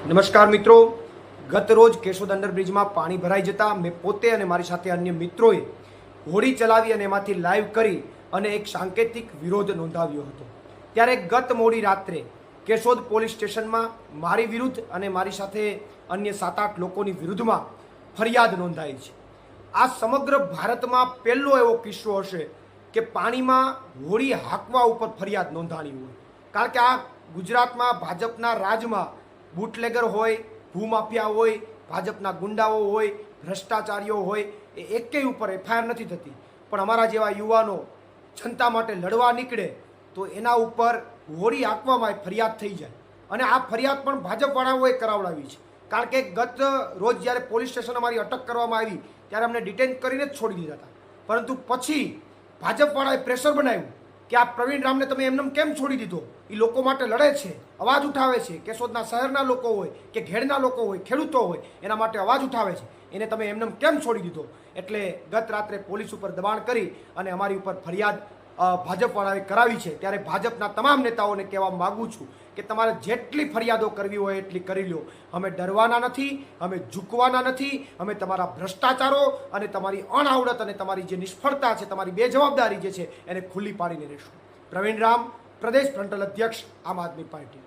નમસ્કાર મિત્રો, ગત રોજ કેશોદ અંડરબ્રિજમાં પાણી ભરાઈ જતા મેં પોતે અને મારી સાથે અન્ય મિત્રોએ હોડી ચલાવી અને એમાંથી લાઈવ કરી અને એક સાંકેતિક વિરોધ નોંધાવ્યો હતો. ત્યારે ગત મોડી રાત્રે કેશોદ પોલીસ સ્ટેશનમાં મારી વિરુદ્ધ અને મારી સાથે અન્ય 7-8 લોકોની વિરુદ્ધમાં ફરિયાદ નોંધાઈ છે. આ સમગ્ર ભારતમાં પહેલો એવો કિસ્સો હશે કે પાણીમાં હોડી હાંકવા ઉપર ફરિયાદ નોંધાણી હોય. કારણ કે આ ગુજરાતમાં ભાજપના રાજમાં બુટલેગર હોય, ભૂમાફિયા હોય, ભાજપના ગુંડાઓ હોય, ભ્રષ્ટાચારીઓ હોય, એ એકેય ઉપર એફઆઈઆર નથી થતી. પણ અમારા જેવા યુવાનો જનતા માટે લડવા નીકળે તો એના ઉપર હોડી હાંકવામાં ફરિયાદ થઈ જાય. અને આ ફરિયાદ પણ ભાજપવાળાઓએ કરાવડાવી છે. કારણ કે ગત રોજ જ્યારે પોલીસ સ્ટેશન અમારી અટક કરવામાં આવી ત્યારે અમને ડિટેન કરીને જ છોડી દીધા હતા. પરંતુ પછી ભાજપવાળાએ પ્રેશર બનાવ્યું કે આ પ્રવીણ રામને તમે એમને કેમ છોડી દીધો? એ લોકો માટે લડે છે, અવાજ ઉઠાવે છે. કેશોદના શહેરના લોકો હોય કે ઘેડના લોકો હોય, ખેડૂતો હોય, એના માટે અવાજ ઉઠાવે છે. એને તમે એમને કેમ છોડી દીધો? એટલે ગત રાત્રે પોલીસ ઉપર દબાણ કરી અને અમારી ઉપર ફરિયાદ ભાજપવાળાએ કરાવી છે. ત્યારે ભાજપના તમામ નેતાઓને કહેવા માગું છું કે તમારે જેટલી ફરિયાદો કરવી હોય એટલી કરી લો. અમે ડરવાના નથી, અમે ઝૂકવાના નથી. અમે તમારા ભ્રષ્ટાચારો અને તમારી અણઆવડત અને તમારી જે નિષ્ફળતા છે, તમારી બેજવાબદારી જે છે, એને ખુલ્લી પાડીને રહેશું. પ્રવીણ રામ, પ્રદેશ ફ્રન્ટલ અધ્યક્ષ, આમ આદમી પાર્ટી.